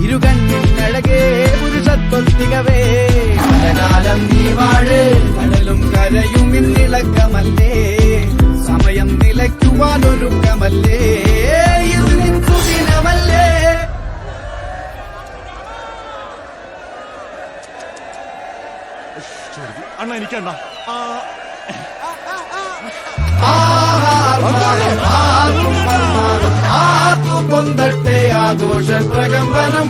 ഇരുകണ്ണിനഴകേ പുരുഷത്വത്തികവേ കാലം നീ വാഴ് കടലും കരയും ഇന്നിളക്കമല്ലേ സമയം നിലയ്ക്കുവാനൊരുക്കമല്ലേ ഇത് നിൻ സുദിനമല്ലേ. അണ്ണ എനിക്കണ്ണ പൊന്തട്ടെ ആഘോഷ പ്രകമ്പനം.